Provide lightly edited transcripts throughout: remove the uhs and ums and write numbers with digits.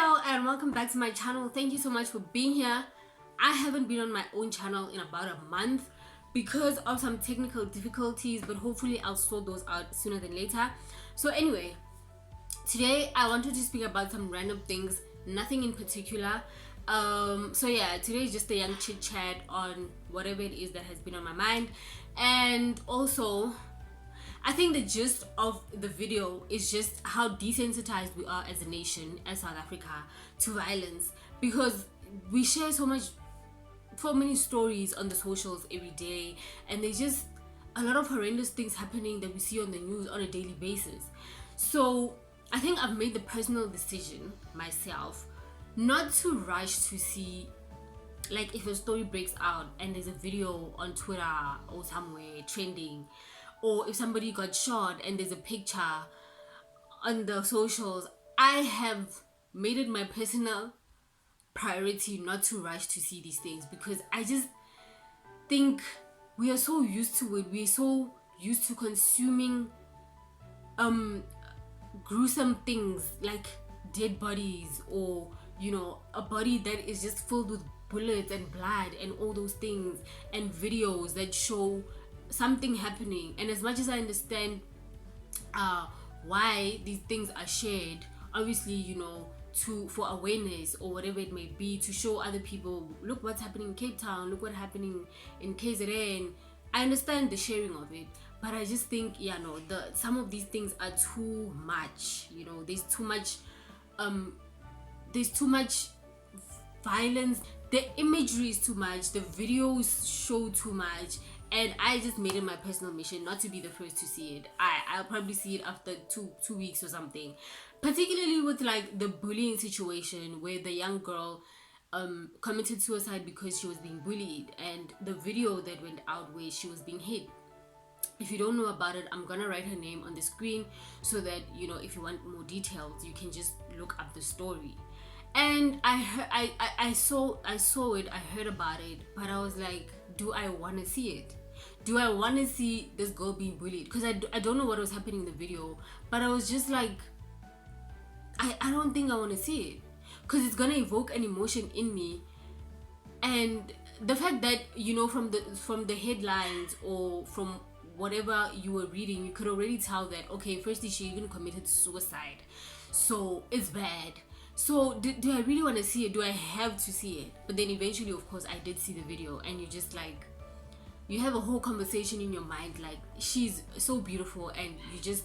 Hello and welcome back to my channel. Thank you so much for being here. I haven't been on my own channel in about a month because of some technical difficulties, but hopefully I'll sort those out sooner than later. So anyway, today I wanted to speak about some random things, nothing in particular. So yeah, today is just a young chit chat on whatever it is that has been on my mind. And also, I think the gist of the video is just how desensitized we are as a nation, as South Africa, to violence, because we share so many stories on the socials every day, and there's just a lot of horrendous things happening that we see on the news on a daily basis. So I think I've made the personal decision myself not to rush to see, like, if a story breaks out and there's a video on Twitter or somewhere trending, or if somebody got shot and there's a picture on the socials. I have made it my personal priority not to rush to see these things, because I just think we are so used to it. We're so used to consuming gruesome things like dead bodies, or a body that is just filled with bullets and blood and all those things, and videos that show something happening. And as much as I understand why these things are shared, obviously, for awareness or whatever it may be, to show other people, look what's happening in Cape Town, look what's happening in KZN. I understand the sharing of it, but I just think, some of these things are too much. There's too much violence, the imagery is too much, the videos show too much, and I just made it my personal mission not to be the first to see it. I'll probably see it after two weeks or something, particularly with like the bullying situation where the young girl committed suicide because she was being bullied, and the video that went out where she was being hit. If you don't know about it, I'm gonna write her name on the screen so that if you want more details, you can just look up the story. And I saw it, I heard about it, but I was like, do I want to see it? Do I want to see this girl being bullied? Because I don't know what was happening in the video, but I was just like, I don't think I want to see it, because it's gonna evoke an emotion in me. And the fact that from the headlines or from whatever you were reading, you could already tell that, okay, firstly, she even committed suicide, so it's bad. So do I really want to see it? Do I have to see it? But then eventually, of course, I did see the video, and you just like, you have a whole conversation in your mind like, she's so beautiful, and you just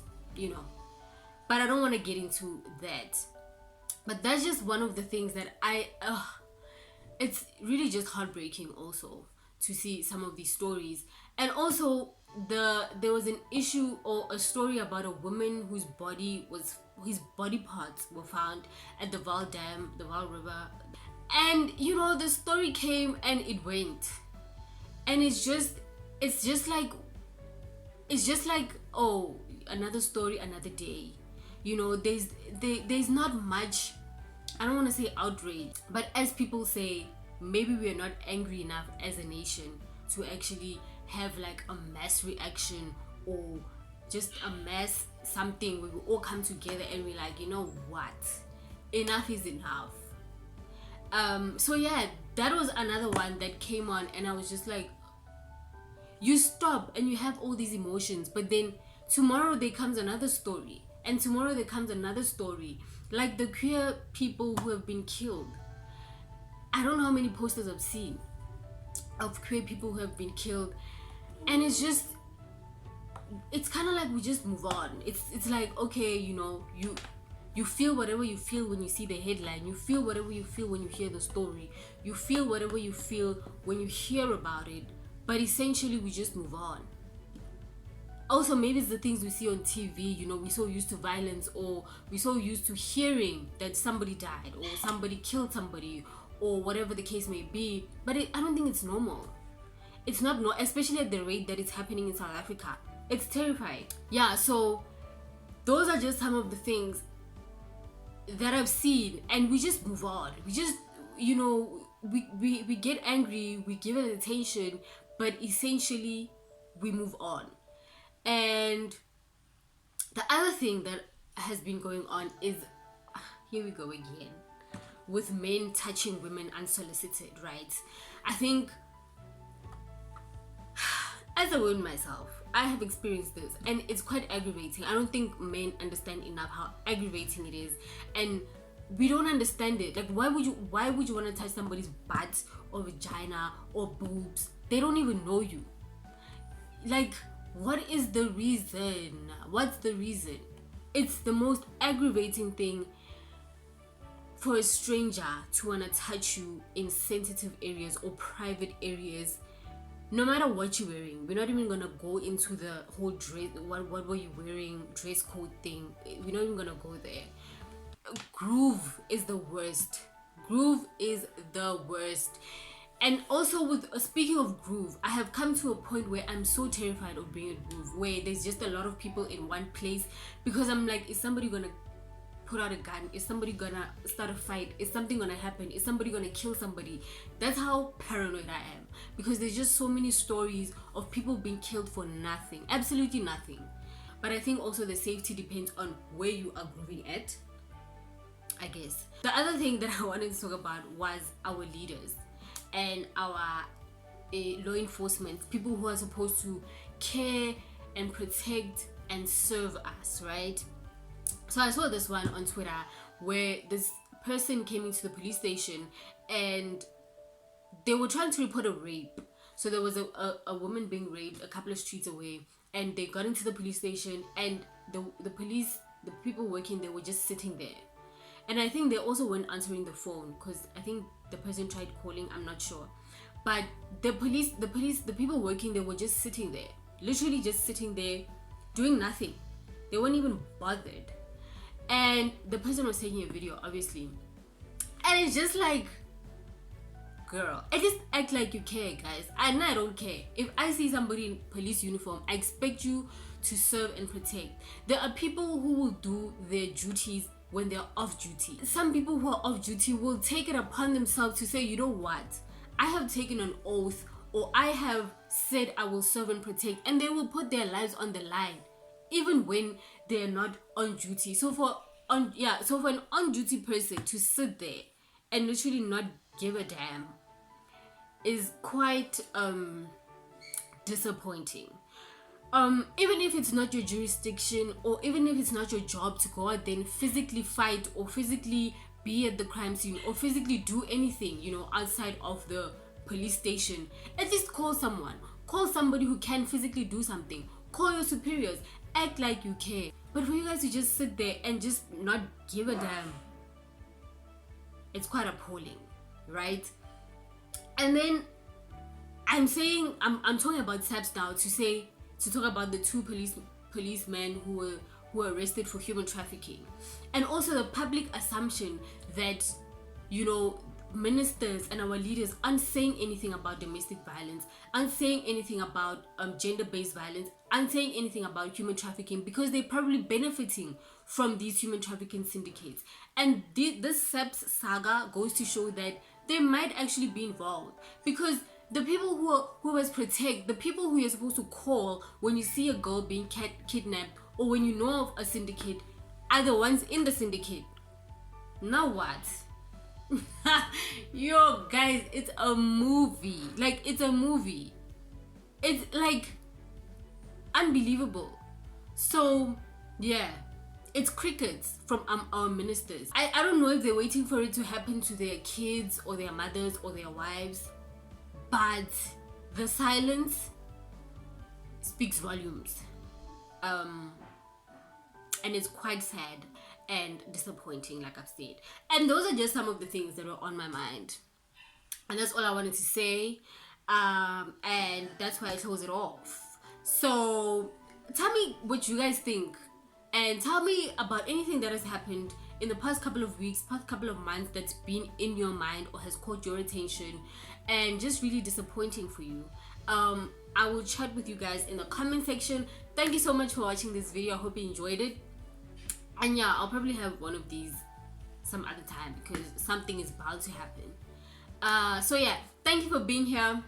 but I don't want to get into that. But that's just one of the things that it's really just heartbreaking also to see some of these stories. And also there was an issue or a story about a woman whose body parts were found at the Vaal Dam, the Vaal River. And the story came and it went, and it's just like, oh, another story, another day. There's not much, I don't want to say outrage, but as people say, maybe we are not angry enough as a nation to actually have like a mass reaction, or just a mass something where we all come together and we're like, you know what, enough is enough. So yeah, that was another one that came on, and I was just like, you stop and you have all these emotions, but then tomorrow there comes another story, and tomorrow there comes another story, like the queer people who have been killed. I don't know how many posters I've seen of queer people who have been killed, and it's kind of like we just move on. It's like, okay, you feel whatever you feel when you see the headline, you feel whatever you feel when you hear the story, you feel whatever you feel when you hear about it, but essentially we just move on. Also, maybe it's the things we see on TV. We're so used to violence, or we're so used to hearing that somebody died or somebody killed somebody, or whatever the case may be. But I don't think it's normal. It's not, especially at the rate that it's happening in South Africa. It's terrifying. Yeah, so those are just some of the things that I've seen, and we just move on. We just, we get angry, we give it attention, but essentially we move on. And the other thing that has been going on is, here we go again. with men touching women unsolicited, right? I think, as a woman myself, I have experienced this, and it's quite aggravating. I don't think men understand enough how aggravating it is, and we don't understand it. Like, why would you want to touch somebody's butt or vagina or boobs? They don't even know you. Like, what is the reason? What's the reason? It's the most aggravating thing for a stranger to want to touch you in sensitive areas or private areas, no matter what you're wearing. We're not even gonna go into the whole dress, what were you wearing, dress code thing. We're not even gonna go there. Groove is the worst. Groove is the worst. And also, with speaking of groove, I have come to a point where I'm so terrified of being a groove, where there's just a lot of people in one place, because I'm like, is somebody gonna put out a gun? Is somebody gonna start a fight? Is something gonna happen? Is somebody gonna kill somebody? That's how paranoid I am, because there's just so many stories of people being killed for nothing, absolutely nothing. But I think also the safety depends on where you are grooving at, I guess. The other thing that I wanted to talk about was our leaders and our law enforcement, people who are supposed to care and protect and serve us, right? So I saw this one on Twitter where this person came into the police station and they were trying to report a rape. So there was a woman being raped a couple of streets away, and they got into the police station, and the people working there were just sitting there. And I think they also weren't answering the phone, because I think the person tried calling, I'm not sure. But the people working there were just sitting there, literally just sitting there, doing nothing. They weren't even bothered. And the person was taking a video, obviously. And it's just like, girl, I just act like you care, guys. I don't care. If I see somebody in police uniform, I expect you to serve and protect. There are people who will do their duties when they're off duty. Some people who are off duty will take it upon themselves to say, you know what, I have taken an oath, or I have said I will serve and protect, and they will put their lives on the line even when they're not on duty. So for an on-duty person to sit there and literally not give a damn is quite disappointing. Even if it's not your jurisdiction, or even if it's not your job to go out there and physically fight, or physically be at the crime scene, or physically do anything, outside of the police station, at least call someone. Call somebody who can physically do something. Call your superiors. Act like you care. But for you guys to just sit there and just not give a damn, it's quite appalling, right? And then I'm talking about SAPS now to talk about the two policemen who were arrested for human trafficking, and also the public assumption that ministers and our leaders aren't saying anything about domestic violence, aren't saying anything about gender-based violence, aren't saying anything about human trafficking, because they're probably benefiting from these human trafficking syndicates. And this SAPS saga goes to show that they might actually be involved, because the people who must protect, the people who you're supposed to call when you see a girl being kidnapped, or when you know of a syndicate, are the ones in the syndicate. Now what? Yo, guys, it's a movie. Like, it's a movie. It's like unbelievable. So yeah, it's crickets from our ministers. I don't know if they're waiting for it to happen to their kids or their mothers or their wives, but the silence speaks volumes. And it's quite sad and disappointing, like I've said. And those are just some of the things that were on my mind, and that's all I wanted to say. And that's why I close it off. So tell me what you guys think, and tell me about anything that has happened in the past couple of weeks, past couple of months, that's been in your mind or has caught your attention and just really disappointing for you. I will chat with you guys in the comment section. Thank you so much for watching this video. I hope you enjoyed it. And yeah, I'll probably have one of these some other time, because something is about to happen. So yeah, thank you for being here.